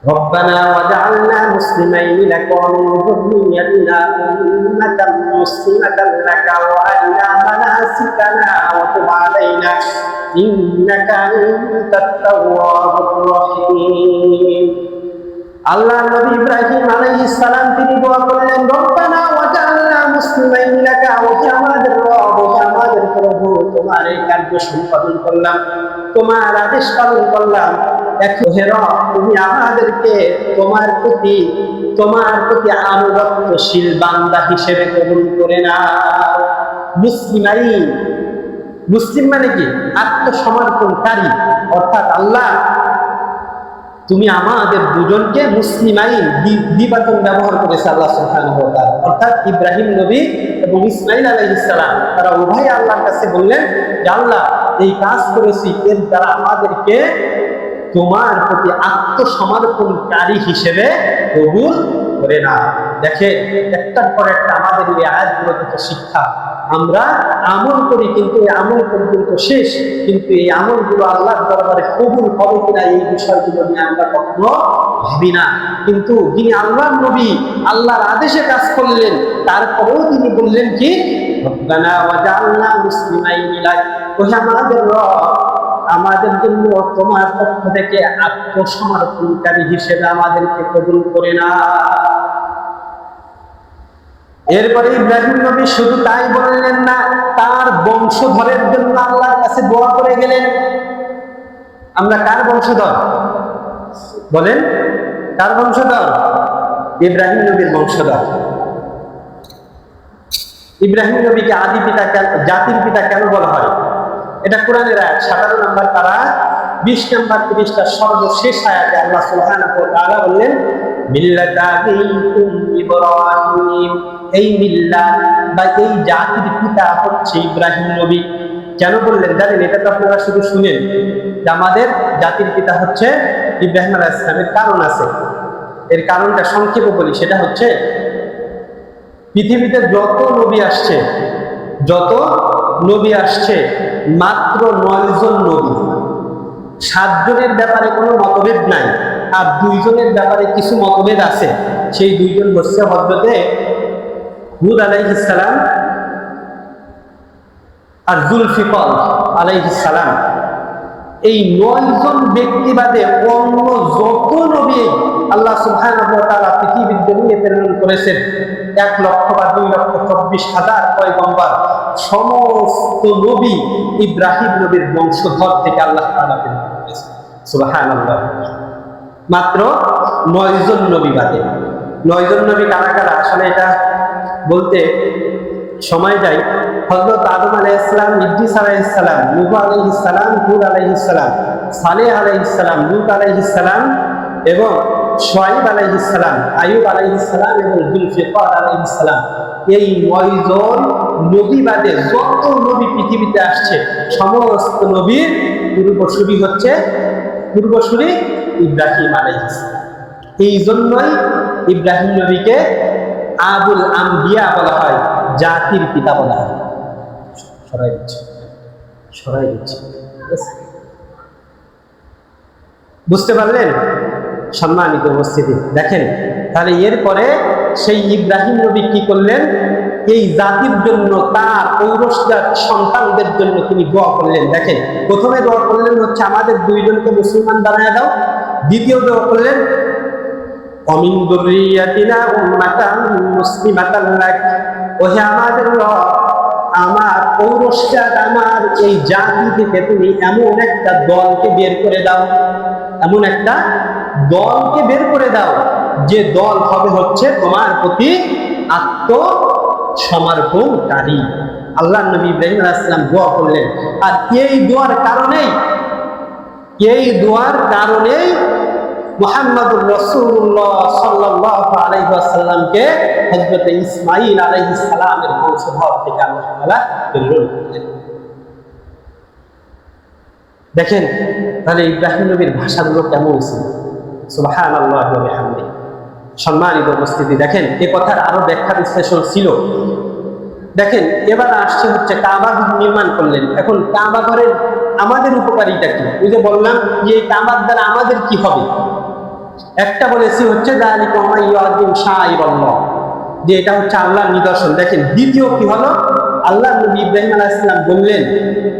ربنا وجعلنا مسلمين لك ومن ذريتنا أمة مسلمة لك وأرنا مناسكنا وتب علينا إنك أنت التواب الرحيم আল্লাহ নবী ইব্রাহিম আলাইহিস সালাম তিনি দোয়া করলেন, রব্বানা ওয়াজআলনা মুসলিমাইন লাকা, ওহে আমাদের রব, ওহে আমাদের প্রভু, তোমার এই কার্য সম্পাদন করলাম, তোমার আদেশ পালন করলাম। হে রব, তুমি আমাদেরকে তোমার প্রতি আনুগত্যশীল বান্দা হিসেবে কবুল করে নাও। মুসলিমাইন, মুসলিম মানে কি? আত্মসমর্পণকারী। অর্থাৎ আল্লাহ তুমি আমাদের দুজনকে মুসলিমাইন দ্বিবচন ব্যবহার করেছে আল্লাহ সুবহানাহু ওয়া তাআলা। অর্থাৎ ইব্রাহিম নবী এবং ইসমাঈল আলাইহিস সালাম তারা উভয় আল্লাহর কাছে বললেন যে আল্লাহ, এই কাজ করেছি, এর দ্বারা আমাদেরকে তোমার প্রতি আত্মসমর্পণকারী হিসেবে কবুল করে না। দেখে, একটার পর একটা আমাদের এই আয়াতগুলো থেকে শিক্ষা। আমরা আমল করি, কিন্তু এই আমল পর্যন্ত শেষ, কিন্তু এই আমলগুলো আল্লাহর দরবারে কবুল হবে কিনা এই বিষয়গুলো নিয়ে আমরা কখনো ভাবি না। কিন্তু যিনি আল্লাহর নবী, আল্লাহর আদেশে কাজ করলেন, তারপরেও তিনি বললেন কি, রব্বানা ওয়াজআলনা মুসলিমাইন লাক, ওহে আমাদের রব, আমাদের জন্য তোমার পক্ষ থেকে আত্মসমর্পণকারী হিসেবে আমাদেরকে কবুল করে না। এরপরে ইব্রাহিম নবী শুধু তাই বললেন না, তার বংশধরের জন্য আল্লাহর কাছে দোয়া করে গেলেন। আমরা কার বংশধর বলেন? কার বংশধর? ইব্রাহিম নবীর বংশধর। ইব্রাহিম নবীকে আদি পিতা, জাতির পিতা কেন বলা হয়? এটা কোরআনের আয়াত 17 নম্বর পারা 20 নম্বর পৃষ্ঠার সর্বশেষ আয়াতে আল্লাহ সুবহানাহু ওয়া তাআলা বললেন, মিল্লাতা আবিকুম ইব্রাহিম, এই মিল্লাত বা এই জাতির পিতা হচ্ছে ইব্রাহিম নবী। কেন বললেন জানেন? এটা তো আপনারা শুধু শুনেন যে আমাদের জাতির পিতা হচ্ছে ইব্রাহিম আলাইহিস সালামের কারণ আছে। এর কারণটা সংক্ষেপে বলি, সেটা হচ্ছে পৃথিবীতে যত নবী আসছে মাত্র 9 জন নবী। 7 জনের ব্যাপারে কোনো মতভেদ নাই, আর 2 জনের ব্যাপারে কিছু মতভেদ আছে। সেই 2 জন হচ্ছে হযরতে হুদ আলাইহিস সালাম আর জুলফিকর আলাইহিস সালাম। এই 9 জন ব্যক্তিবাদে অন্য যত নবী আল্লাহ সুবহানাহু ওয়া তাআলা পৃথিবীর জমিনে প্রেরণ করেছেন, 1 লক্ষ বা 2,24,000 পয়গম্বর, সমস্ত নবী ইব্রাহিম নবীর বংশধর থেকে আল্লাহ তাআলা প্রেরণ করেছেন। সুবহানাল্লাহ। মাত্র 9 জন নবী বাদে। 9 জন নবী কারা কারা? আসলে এটা বলতে সময় যায়। হযরত আদম আলাইহিস সালাম, ইদ্রিস আলাইহিস সালাম, নূহ আলাইহিস সালাম, হুদ আলাইহিস সালাম, সালেহ আলাইহিস সালাম, লূত আলাইহিস সালাম এবং শুআয়ব আলাইহিস সালাম, আইয়ুব আলাইহিস সালাম এবং জুলফিকার আলাইহিস সালাম। এই 9 জন নবী বাদে যত নবী পৃথিবীতে আসছে, সমস্ত নবীর পূর্বসূরি হচ্ছে ইব্রাহিম আলাইহিস সালাম। এই জন্যই ইব্রাহিম নবীকে আবুল আম্বিয়া বলা হয়, জাতির পিতা বলা হয়। সরাই দিচ্ছে। বুঝতে পারলেন সম্মানিত উপস্থিতি? দেখেন, তাহলে এরপরে সেই ইব্রাহিম নবী কি করলেন? এই জাতির জন্য, তার ঔরসজাত সন্তানদের জন্য তিনি দোয়া করলেন। দেখেন, প্রথমে দোয়া করলেন হচ্ছে আমাদের 2 জনকে মুসলমান বানায় দাও। দ্বিতীয় দোয়া করলেন অমিন যুররিয়াতিনা উম্মাতান মুসলিমাতান লাক, ওহে আমাদের রব, আমার ঔরসজাত, আমার এই জাতি থেকে তুমি এমন একটা দলকে বের করে দাও, যে দল হবে হচ্ছে তোমার প্রতি আত্মসমর্পণকারী। আল্লাহ নবী ইব্রাহিম আলাইহিস সালাম দোয়া করলেন। আর এই দোয়ার কারণেই মুহাম্মদুর রাসূলুল্লাহ সাল্লাল্লাহু আলাইহি ওয়াসাল্লামকে হযরত ইসমাঈল আলাইহিস সালামের বংশধর থেকে আল্লাহ তাআলা প্রেরণ করলেন। দেখেন, তাহলে ইব্রাহিম নবীর ভাষাগুলো কেমন ছিল! সুবহানাল্লাহি ওয়া বিহামদিহি। সম্মানিত উপস্থিতি, দেখেন এই কথার আরো ব্যাখ্যা বিশ্লেষণ ছিল। দেখেন, এবার আসছে হচ্ছে কাবা ঘর নির্মাণ করলেন। এখন কাবা ঘরের আমাদের উপকারিতা কি? ওই যে বললাম যে এই কাবার দ্বারা আমাদের কি হবে? একটা বলেছি হচ্ছে যালিকা ওয়া ইয়াযিম শাআইরাল্লাহ, যে এটা হচ্ছে আল্লাহর নিদর্শন। দেখেন দ্বিতীয় কি হলো, আল্লাহ নবী ইব্রাহিম আলাইহিস সালাম বললেন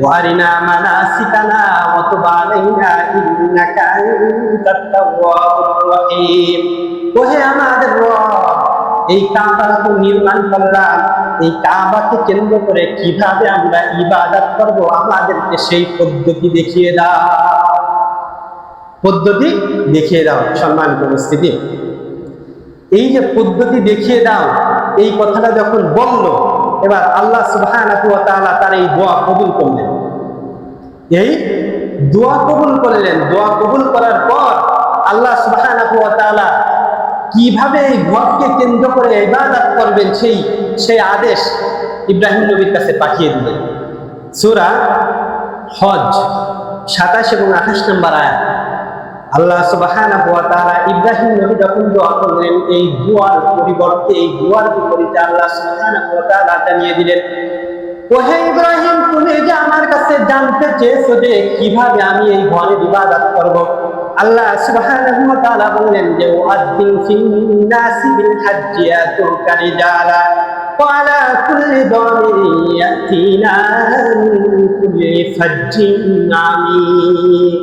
ওয়ারিনা মানাসিকানা ওয়া তুব আলাইনা ইন্নাকা আনতাত তাওয়াবুর রহিম। ওহে আমাদের রব, এই কাবা তো নির্মাণ করলাম, এই কাবাকে কেন্দ্র করে কিভাবে আমরা ইবাদত করব আমাদেরকে সেই পদ্ধতি দেখিয়ে দাও, পদ্ধতি দেখিয়ে দাও। সম্মানিত উপস্থিতি, এই যে পদ্ধতি দেখিয়ে দাও, এই কথাটা যখন বলল, এবার আল্লাহ সুবহানাহু ওয়া তাআলা তার এই দোয়া কবুল করলেন। এই দোয়া কবুল করলেন। দোয়া কবুল করার পর আল্লাহ সুবহানাহু ওয়া তাআলা কিভাবে এই ঘরকে কেন্দ্র করে ইবাদত করবেন সেই আদেশ ইব্রাহিম নবীর কাছে পাঠিয়ে দিলেন। সূরা হজ 27 এবং 28 নম্বর আয়াত। আল্লাহ সুবহানাহু ওয়া তাআলা ইব্রাহিম নবী যখন দোয়া করলেন, এই দোয়ার পরিবর্তে, এই দোয়ার বিপরীতে আল্লাহ সুবহানাহু ওয়া তাআলা জানিয়ে দিলেন, ওহে ইব্রাহিম, তুমি যে আমার কাছে জানতে চেয়েছো যে কিভাবে আমি এই ঘরের ইবাদত করব, আল্লাহ সুবহানাহু ওয়া তাআলা বললেন যে ওয়াদ্দিন ফিন নাসি বিল হাজ্জি ইয়াতুকা রিজালা ওয়া আলা কুল্লি দামিরিন ইয়াতিনা মিন কুল্লি ফাজ্জিন আমিক।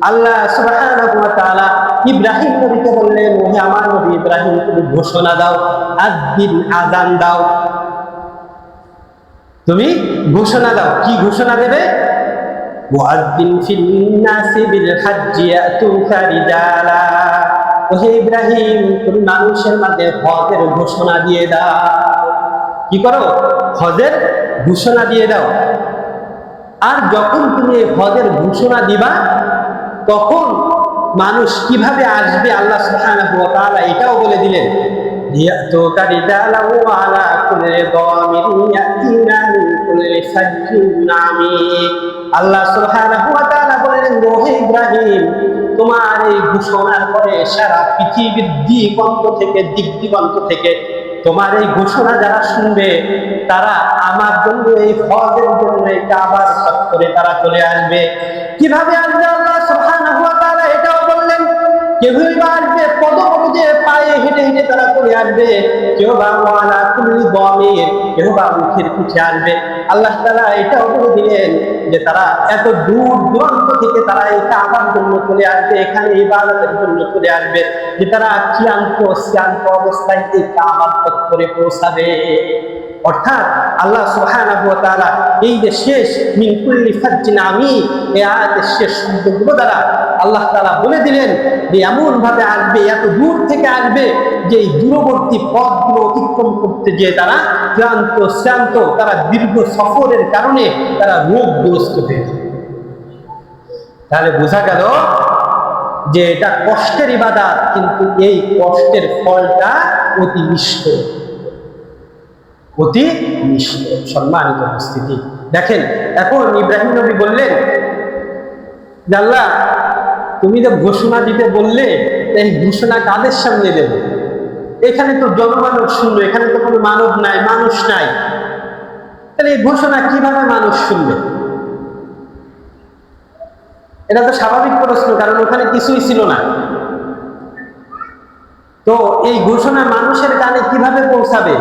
আল্লাহ সুবহানাহু ওয়া তাআলা ইব্রাহিম নবীকে বললেন, ওহে আমার নবী ইব্রাহিম, তুমি ঘোষণা দাও, আযিন, আযান দাও, তুমি ঘোষণা দাও। কি ঘোষণা দেবে? ওয়াদ্দিন ফিন নাসি বিল হাজ্জি ইয়াতুকা রিজালা। ওহে ইব্রাহিম, তুমি মানুষের মাঝে হজের ঘোষণা দিয়ে দাও। কি করো? হজের ঘোষণা দিয়ে দাও। আর যখন তুমি হজের ঘোষণা দিবা, তখন মানুষ কিভাবে আসবে আল্লাহ সুবহানাহু ওয়া তাআলা এটাও বলে দিলেন, ইয়াতুকা রিজালা ওয়া আলা কুল্লি দামিরিন ইয়াতিনা মিন কুল্লি ফাজ্জিন আমিক। আল্লাহ সুবহানাহু ওয়া তাআলা বললেন, ওহে ইব্রাহিম, তোমার এই ঘোষণার পরে সারা পৃথিবীর দিক দিগন্ত থেকে তোমার এই ঘোষণা যারা শুনবে, তারা আমার জন্য, এই হজের জন্য, এই কাবার চত্বরে তারা চলে আসবে। কিভাবে আসবে? আল্লাহ সুবহানাহু ওয়া তাআলা এটাও বললেন, কেউ বা আসবে পদপদে, পায়ে হেঁটে হেঁটে তারা চলে আসবে, কেউ বা ওয়ালা কুল্লি দামির, কেউ বা উটের পিঠে আসবে। আল্লাহ তাআলা এটাও বলে দিলেন যে তারা এত দূর দূরান্ত থেকে তারা এই কাবার জন্য চলে আসবে, এখানে ইবাদতের জন্য চলে আসবে, যে তারা ক্লান্ত অবস্থায় এই কাবার চত্বরে পৌঁছাবে। অর্থাৎ আল্লাহ সুবহানাহু ওয়া তাআলা এই যে শেষ মিন কুল্লি ফাজ্জিন আমিক, এই আয়াতের শেষ শব্দগুলো দ্বারা আল্লাহ তাআলা বলে দিলেন যে এমন ভাবে আসবে, এত দূর থেকে আসবে যে এই দূরবর্তী পথগুলো অতিক্রম করতে গিয়ে তারা শ্রান্ত, তারা দীর্ঘ সফরের কারণে তারা রোগগ্রস্ত হয়ে যাবে। তাহলে বোঝা গেল যে এটা কষ্টের ইবাদত, কিন্তু এই কষ্টের ফলটা অতি মিষ্ট, অতি মিষ্ট। সম্মানিত উপস্থিতি, দেখেন এখন ইব্রাহিম নবী বললেন যে আল্লাহ, তুমি যে ঘোষণা দিতে বললে, এই ঘোষণা কাদের সামনে দেব? এখানে তো জনমানব শুনবে, এখানে তো কোনো মানব নাই, মানুষ নাই, তাহলে এই ঘোষণা কিভাবে মানুষ শুনবে? এটা তো স্বাভাবিক প্রশ্ন, কারণ ওখানে কিছুই ছিল না। তো এই ঘোষণা মানুষের কানে কিভাবে পৌঁছাবে?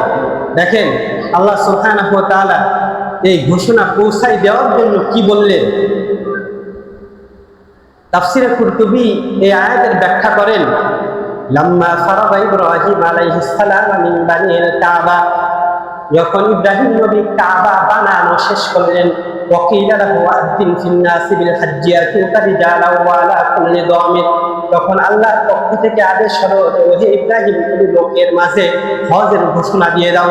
দেখেন আল্লাহ সুবহানাহু ওয়া তাআলা এই ঘোষণা পৌঁছাই দেওয়ার জন্য কি বললেন? তাফসীরে কুরতুবী এই আয়াতের ব্যাখ্যা করেন, লাম্মা ফারাগা ইব্রাহিম আলাইহিস সালাম মিন বানিল কাবা, যখন ইব্রাহিম নবী কাবা বানানো শেষ করলেন, ওয়াকিলা লাহু আযিন ফিন নাসি বিল হাজ্জি ইয়াতুকা রিজালা ওয়া আলা কুল্লি দামির, তখন আল্লাহর পক্ষ থেকে আদেশ হলো, ওহে ইব্রাহিম, তুমি লোকের মাঝে হজের ঘোষণা দিয়ে দাও।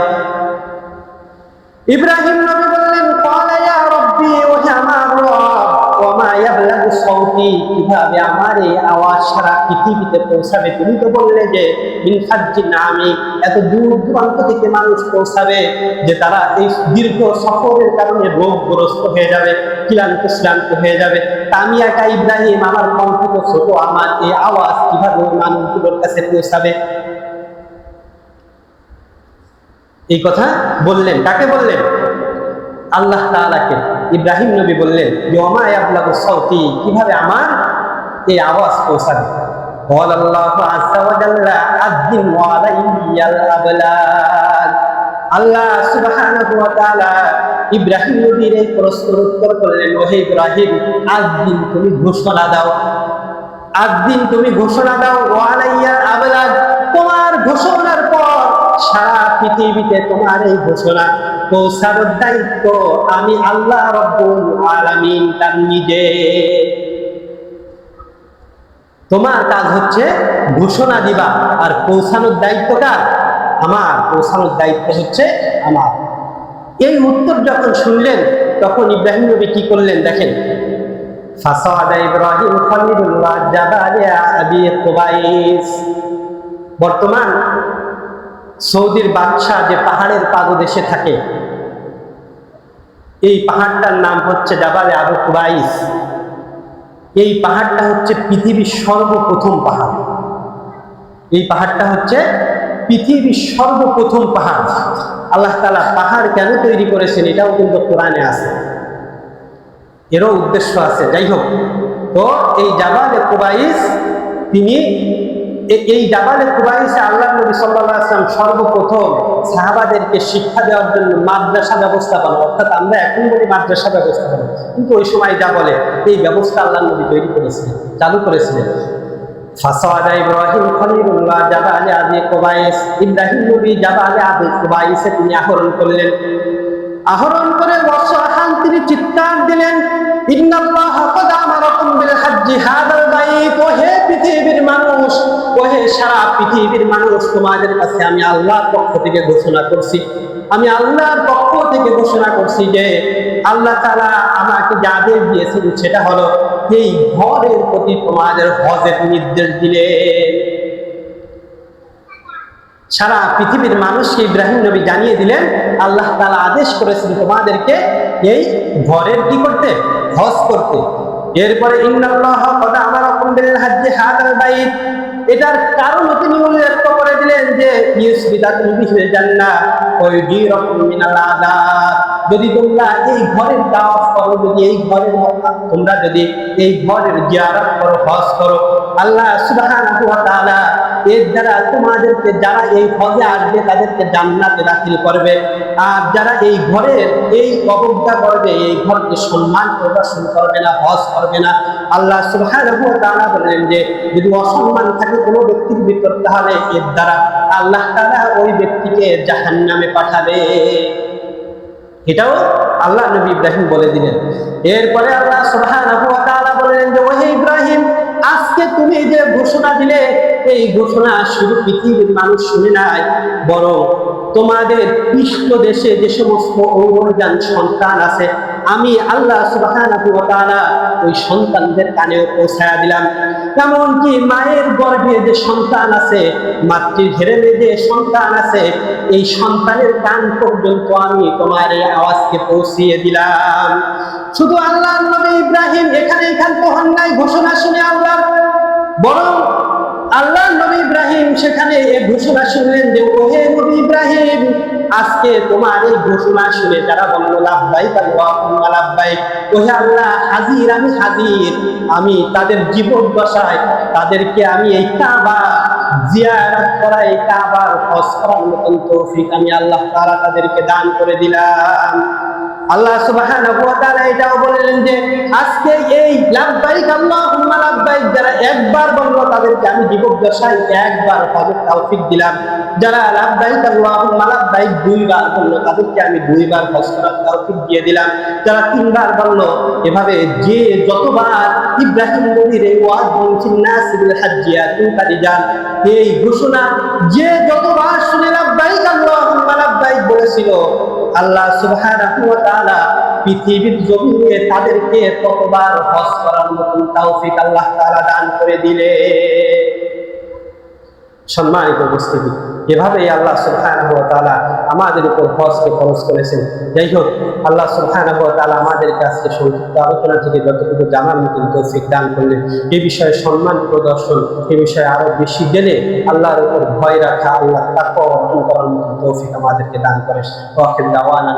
ইব্রাহিম নবী বললেন, ক্বালা ইয়া রাব্বি, ওহে আমার রব, ওয়া মা ইয়াবলাগু সাউতি, কিভাবে আমার এই আওয়াজ সারা পৃথিবীতে পৌঁছাবে? তুমি তো বললে যে মিন ফাজ্জিন আমিক, এত দূর দূরান্ত থেকে মানুষ পৌঁছাবে, যে তারা এই দীর্ঘ সফরের কারণে রোগগ্রস্ত হয়ে যাবে, ক্লান্ত হয়ে যাবে। তা আমি একা ইব্রাহিম, আমার কণ্ঠ তো ছোট, আমার এই আওয়াজ কিভাবে মানুষগুলোর কাছে পৌঁছাবে? এই কথা বললেন, কাকে বললেন? আল্লাহ তাআলাকে। ইব্রাহিম নবী বললেন যে ওয়া মা ইয়াবলাগু সাউতি, কিভাবে আমার এই আওয়াজ পৌঁছাবে? قال الله عز وجل أذن وعلي الأبلاغ আল্লাহ সুবহানাহু ওয়া তাআলা ইব্রাহিম নবীর এই প্রশ্নের উত্তর করলেন, ওহে ইব্রাহিম, আজ দিন তুমি ঘোষণা দাও, আজ দিন তুমি ঘোষণা দাও, ওয়ালাইয়াল আবলাগ, তোমার ঘোষণার পর সারা পৃথিবীতে তোমার এই ঘোষণা পৌঁছানোর দায়িত্ব আমি আল্লাহ রাব্বুল আলামিন তার নিজে। তোমার কাজ হচ্ছে ঘোষণা দিবা, আর পৌঁছানোর দায়িত্ব কার? আমার। পৌঁছানোর দায়িত্ব হচ্ছে আমার। এই উত্তর যখন শুনলেন তখন ইব্রাহিম নবী কি করলেন দেখেন, ফাসাদা ইব্রাহিম খলিলুল্লাহ জাবালে আবি কুবাইস। বর্তমান সৌদির বাদশাহ যে পাহাড়ের পাদদেশে থাকে, এই পাহাড়টার নাম হচ্ছে জাবালে আবু কুবাইস। এই পাহাড়টা হচ্ছে পৃথিবীর সর্বপ্রথম পাহাড়। এই পাহাড়টা হচ্ছে পৃথিবীর সর্বপ্রথম পাহাড়। আল্লাহ তাআলা পাহাড় কেন তৈরি করেছেন এটাও কিন্তু কোরআনে আছে, এরও উদ্দেশ্য আছে। যাই হোক, তো এই জাবালে কুবাইস, তিনি এই জাবালে কুবাইসে আল্লাহ নবী সাল্লাল্লাহু আলাইহি ওয়াসাল্লাম সর্বপ্রথম সাহাবাদেরকে শিক্ষা দেওয়ার জন্য মাদ্রাসা ব্যবস্থাপনা, অর্থাৎ আমরা এখন বলি মাদ্রাসা ব্যবস্থাপনা, কিন্তু ওই সময় যা বলে এই ব্যবস্থা আল্লাহ নবী তৈরি করেছিলেন, চালু করেছিলেন। ফাসাদা ইব্রাহিম খলিলুল্লাহ জাবালে আবি কুবাইস, ইব্রাহিম নবী জাবালে আবি কুবাইসে তিনি আহরণ করলেন। আহরণ করে ওয়াসাহান তিনি চিৎকার দিলেন, ইন্নাল্লাহা ক্বাদ আমারাকুম বিল হাজ্জি হাদাল বাইত। ওহে পৃথিবীর মানুষ, ওহে সারা পৃথিবীর মানুষ, তোমাদের কাছে আমি আল্লাহর পক্ষ থেকে ঘোষণা করছি, আমি আল্লাহর পক্ষ থেকে ঘোষণা করছি যে আল্লাহ তাআলা আমাকে যা আদেশ দিয়েছেন সেটা হলো এই ঘরের প্রতি তোমাদের হজের নির্দেশ দিলেন। সারা পৃথিবীর মানুষকে ইব্রাহিম নবী জানিয়ে দিলেন আল্লাহ তাআলা আদেশ করেছেন তোমাদেরকে এই ঘরের কি করতে? হজ করতে। এরপরে ইন্নাল্লাহা ক্বাদ আমারাকুম বিল হাজ্জি হাদাল বাইত, এটার কারণ তিনি উল্লেখ করে দিলেন যে ইউসবিতাকুম বিহিল জান্নাহ ওয়া ইউজিরুকুম মিনাল আযাব। যদি তোমরা এই ঘরের তাওয়াফ করো, যদি এই ঘরের তোমরা যদি এই ঘরের জিয়ারত করো, হজ করো, আল্লাহ সুবহানাহু ওয়া তাআলা এর দ্বারা তোমাদেরকে, যারা এই হজে আসবে তাদেরকে জান্নাতে দাখিল করবে। আর যারা এই ঘরের এই অবজ্ঞা করবে, এই ঘরকে সম্মান প্রদর্শন করবে না, হজ করবে না, আল্লাহ সুবহানাহু ওয়া তাআলা বলেন যে যদি অসম্মান থাকে কোনো ব্যক্তির ভিতর, তাহলে এর দ্বারা আল্লাহ তাআলা ওই ব্যক্তিকে জাহান্নামে পাঠাবে। এটাও আল্লাহ নবী ইব্রাহিম বলে দিলেন। এরপরে আল্লাহ সুবহানাহু ওয়া তাআলা বলেন যে ওহে ইব্রাহিম, আজকে তুমি যে ঘোষণা দিলে এই ঘোষণা শুধু পৃথিবীর মানুষ শুনে নাই, বরং তোমাদের পৃষ্ঠ দেশে যে সমস্ত অঙ্গজান সন্তান আছে, আমি আল্লাহ সুবহানাহু ওয়া তাআলা ওই সন্তানদের কানেও পৌঁছায়া দিলাম। এমনকি মায়ের গর্ভে যে সন্তান আছে, মাতৃ ঘেরেনে যে সন্তান আছে, এই সন্তানের কান পর্যন্ত আমি তোমার এই আওয়াজকে পৌঁছিয়ে দিলাম। শুধু আল্লাহ নবী ইব্রাহিম এখানে ক্ষান্ত হন নাই ঘোষণা শুনে আল্লাহ, বরং আল্লাহ নবী ইব্রাহিম সেখানে এই ঘোষণা শুনলেন যে ওহে নবী ইব্রাহিম, আজকে তোমার এই ঘোষণা শুনে যারা বলল লাব্বাইক আল্লাহুম্মা লাব্বাইক, ওহে আল্লাহ হাজির, আমি হাজির, আমি তাদের জীবন দশায় তাদেরকে আমি এই কাবা জিয়ারত করা, এই কাবার হজ করার মতন তৌফিক আমি আল্লাহ তাআলা তাদেরকে দান করে দিলাম। আল্লাহ সুবহানাহু ওয়া তাআলা এটাও বললেন যে আজকে এই লাব্বাইক আল্লাহুম্মা লাব্বাইক যারা একবার বলল তাদেরকে আমি জীবদ্দশায় একবার হজের তৌফিক দিলাম। যারা লাব্বাইক আল্লাহুম্মা লাব্বাইক দুইবার বলল তাদেরকে আমি দুইবার হজ করার তৌফিক দিয়ে দিলাম। যারা তিনবার বলল, এভাবে যে যতবার ইব্রাহিম নবীর এই ওয়াজ ফিন নাস বিল হাজ্জিয়াতুল কারিজান, এই ঘোষণা যে যতবার শুনে লাব্বাইক আল্লাহুম্মা লাব্বাইক বলেছিল, আল্লাহ সুবহানাহু ওয়া তাআলা পৃথিবীর জমিনে তাদেরকে ততবার হজ করার মতন তৌফিক আল্লাহ তাআলা দান করে দিলে। সম্মানিত উপস্থিতি, এভাবেই আল্লাহ সুবহানাহু ওয়া তাআলা আমাদের উপর হজকে ফরজ করেছেন। যাই হোক, আল্লাহ সুবহানাহু ওয়া তাআলা আমাদের কাছে সংক্ষিপ্ত আলোচনা থেকে যতটুকু জানার মতন তৌফিক দান করলেন। এই বিষয়ে সম্মান প্রদর্শন, এই বিষয়ে আরো বেশি জেনে আল্লাহর উপর ভয় রাখা, আল্লাহ তাকওয়া অর্জন করার মতন তৌফিক আমাদেরকে দান করেন। ওয়া আখিরু দাওয়ানা